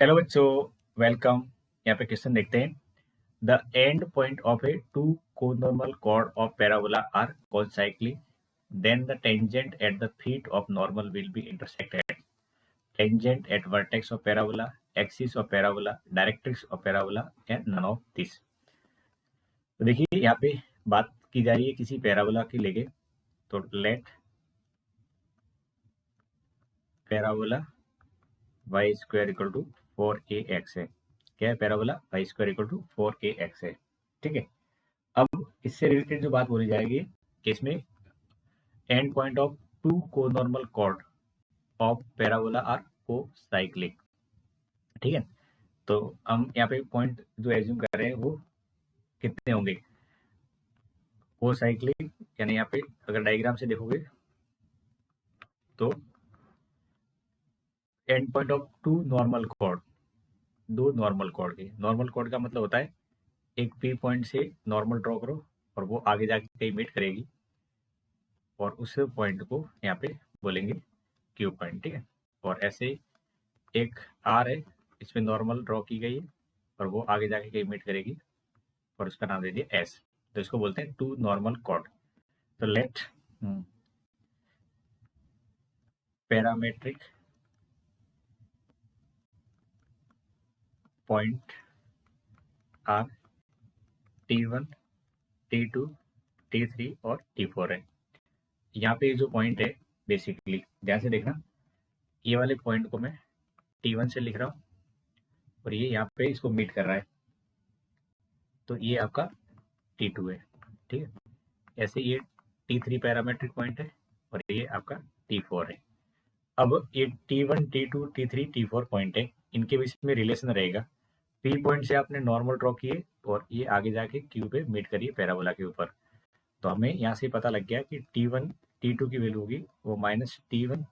Hello बच्चों, welcome. यहाँ पे क्वेश्चन देखते हैं। The end point of a two conormal chord of parabola are concyclic, then the tangent at the feet of normal will be intersected. Tangent at vertex of parabola, axis of parabola, directrix of parabola and none of this. तो देखिए यहाँ पे बात की जा रही है किसी पैराबोला की लेके। तो let parabola y square equal to 4ax है। क्या है? Parabola y square equal to 4ax है। ठीक है। अब इससे रिलेटेड जो बात बोली जाएगी कि इसमें end point of two conormal chord of parabola are concyclic. ठीक है। तो हम यहाँ पे पॉइंट जो एज्यूम कर रहे हैं वो कितने होंगे? कोसाइक्लिक यानी यहाँ पे अगर डायग्राम से देखोगे तो end point of two normal chord, दो नॉर्मल chord के। नॉर्मल chord का मतलब होता है एक पी पॉइंट से नॉर्मल ड्रॉ करो और वो आगे जाके कहीं मीट करेगी और उस पॉइंट को यहाँ पे बोलेंगे क्यू पॉइंट। ठीक है। और ऐसे एक आर है, इसमें नॉर्मल ड्रॉ की गई है और वो आगे जाके कहीं मीट करेगी और उसका नाम दे दिया एस। तो इसको बोलते हैं टू नॉर्मल chord। तो let parametric point are T1, T2, T3 और T4 है। यहाँ पे जो पॉइंट है बेसिकली ध्यान से देखना, ये वाले पॉइंट को मैं T1 से लिख रहा हूँ और ये यहाँ पे इसको मीट कर रहा है, तो ये आपका T2 है। ठीक है। ऐसे ये T3 पैरामेट्रिक पॉइंट है और ये आपका T4 है। अब ये T1, T2, T3, T4 point है, इनके बीच में रिलेशन रहेगा। P पॉइंट से आपने नॉर्मल ड्रॉ किए और ये आगे जाके Q पे मीट करिए पैराबोला के ऊपर। तो हमें यहाँ से पता लग गया कि T1, T2 की वैल्यू होगी वो -T1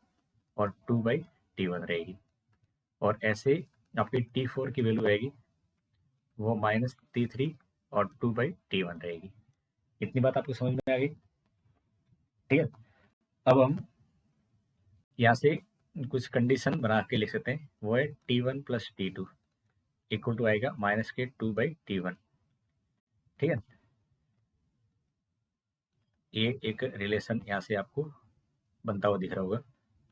और 2/T1 रहेगी और ऐसे आपकी T4 की वैल्यू रहेगी वो -T3 और 2/T1 रहेगी। इतनी बात आपको समझ में आ गई? ठीक है। अब हम यहाँ से कुछ कंडीशन बना के लिख सकते हैं। वो है T1 + T2 इक्वल टू आएगा -2/T1। ठीक है। ये एक रिलेशन यहाँ से आपको बनता हुआ दिख रहा होगा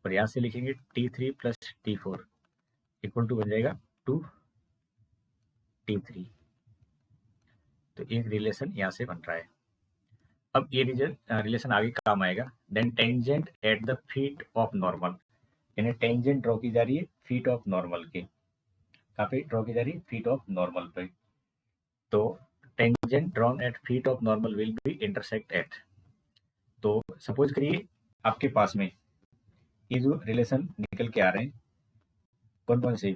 और यहाँ से लिखेंगे T3 + T4 इक्वल टू बन जाएगा 2T3। तो एक रिलेशन यहाँ से बन रहा है। अब ये रिलेशन आगे काम आएगा। Then tangent at the feet of normal, यानी टेंजेंट ड्रॉ की जा रही है फीट ऑफ नॉर्मल के। कहाँ पे ड्रॉ की जा रही है? फीट ऑफ नॉर्मल पे। तो tangent drawn at feet of normal will be intersect at. तो सपोज करिए आपके पास में ये जो रिलेशन निकल के आ रहे हैं कौन कौन से,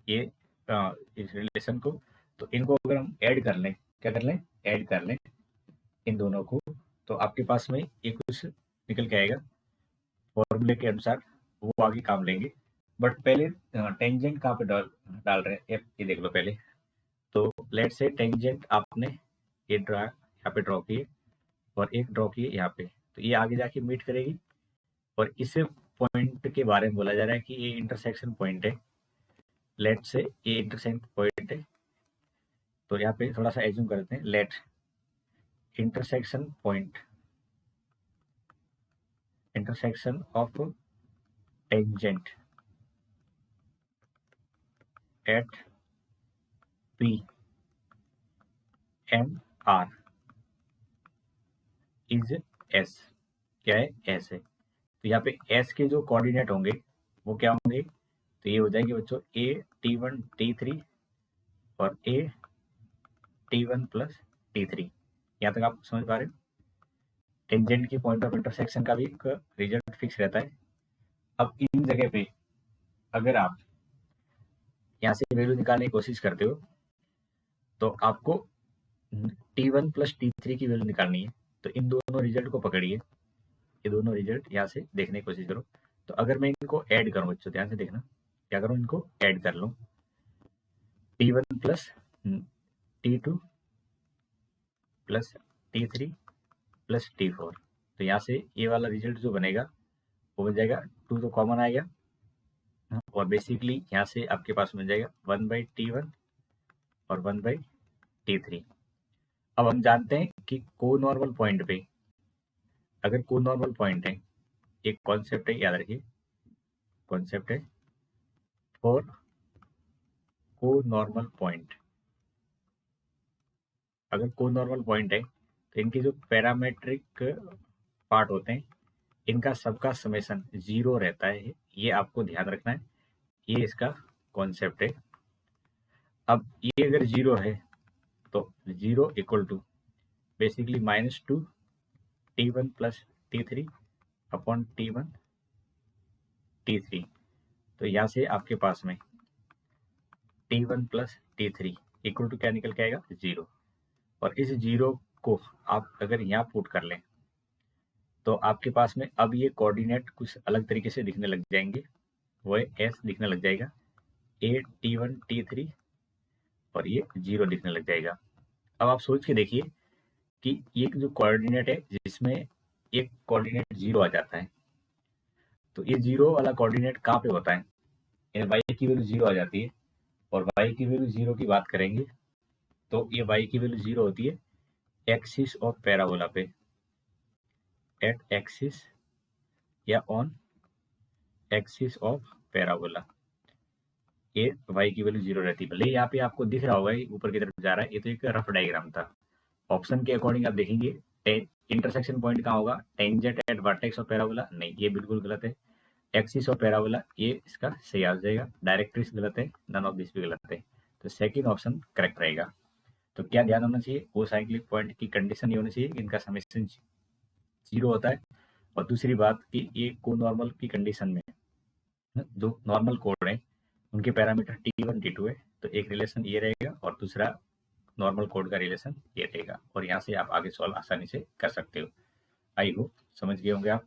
ये इस रिलेशन को, तो इनको अगर हम ऐड कर लें, क्या कर लें? ऐड कर लें इन दोनों को, तो आपके पास में ये कुछ निकल के आएगा फॉर्मूले के अनुसार। वो आगे काम लेंगे, बट पहले टेंजेंट कहाँ पे डाल रहे हैं ये देख लो पहले। तो लेट से टेंजेंट आपने ये ड्रा यहाँ पे ड्रॉ किए और एक ड्रॉ किए यहाँ पे, तो ये आगे जाके मीट करेगी और इस पॉइंट के बारे में बोला जा रहा है कि ये इंटरसेक्शन पॉइंट है। लेट से ये इंटरसेक्शन पॉइंट है, तो यहाँ पे थोड़ा सा एज्यूम करते हैं। Let intersection point, intersection of tangent at P and R is S। क्या है? S है। तो यहाँ पे S के जो कोऑर्डिनेट होंगे वो क्या होंगे? तो ये हो जाएंगे बच्चों A T1 T3 और A T1 + T3। यहाँ तक आप समझ पा रहे हो? टेंजेंट की पॉइंट ऑफ इंटरसेक्शन का भी एक रिजल्ट फिक्स रहता है। अब इन जगह पे अगर आप यहाँ से वैल्यू निकालने की कोशिश करते हो तो आपको T1 + T3 की वैल्यू निकालनी है। तो इन दोनों रिजल्ट को पकड़िए, ये दोनों रिजल्ट यहाँ से देखने की कोशिश करो। तो अगर मैं इनको ऐड करूँ बच्चों, ध्यान से देखना, क्या करूँ? इनको ऐड कर लूँ T1 + T2 + T3 + T4। तो यहाँ से ये वाला रिजल्ट जो बनेगा वो बन जाएगा, 2 तो कॉमन आएगा और बेसिकली यहाँ से आपके पास मिल जाएगा 1/T1 और 1/T3। अब हम जानते हैं कि को नॉर्मल पॉइंट पे, अगर को नॉर्मल पॉइंट है, एक कॉन्सेप्ट है, याद रखिए, कॉन्सेप्ट है फॉर को नॉर्मल पॉइंट। अगर को नॉर्मल पॉइंट है तो इनके जो पैरामेट्रिक पार्ट होते हैं, इनका सबका समेशन 0 रहता है, ये आपको ध्यान रखना है, ये इसका कॉन्सेप्ट है। अब ये अगर 0 है तो 0 equal to basically -2 T1 plus T3 upon T1 T3। तो यहाँ से आपके पास में T1 plus T3 equal to क्या निकल के आएगा? 0। और इस 0 को आप अगर यहाँ पुट कर लें तो आपके पास में अब ये कोऑर्डिनेट कुछ अलग तरीके से दिखने लग जाएंगे, वो एस दिखने लग जाएगा, ए T1 T3 और ये 0 दिखने लग जाएगा। अब आप सोच के देखिए कि ये जो कोऑर्डिनेट है जिसमें एक कोऑर्डिनेट 0 आ जाता है, तो ये 0 वाला कोऑर्डिनेट कहाँ पे होता है? वाई की वैल्यू 0 आ जाती है, और वाई की वैल्यू 0 की बात करेंगे तो ये वाई की वैल्यू 0 होती है एक्सिस ऑफ पैराबोला पे, एट एक्सिस या ऑन एक्सिस ऑफ पैराबोला, ये वाई की वैल्यू 0 रहती है। भले यहाँ पे आपको दिख रहा होगा ये ऊपर की तरफ जा रहा है, ये तो एक रफ डायग्राम था। ऑप्शन के अकॉर्डिंग आप देखेंगे इंटरसेक्शन पॉइंट कहाँ होगा? Tangent at vertex of parabola, नहीं, ये बिल्कुल गलत है। एक्सिस ऑफ पैराबोला, ये इसका सही आ जाएगा। डायरेक्ट्रिक्स गलत है, नन ऑफ दिस भी गलत है, तो सेकंड ऑप्शन करेक्ट रहेगा। तो क्या ध्यान होना चाहिए? वो साइक्लिक पॉइंट की कंडीशन ये होनी चाहिए कि इनका समेशन 0 होता है। और दूसरी बात कि ये को नॉर्मल की कंडीशन में जो नॉर्मल कोड है उनके पैरामीटर T1 T2 है, तो एक रिलेशन ये रहेगा और दूसरा नॉर्मल कोड का रिलेशन ये रहेगा, और यहाँ से आप आगे सॉल्व आसानी से कर सकते हो। आई होप समझ गए होंगे आप।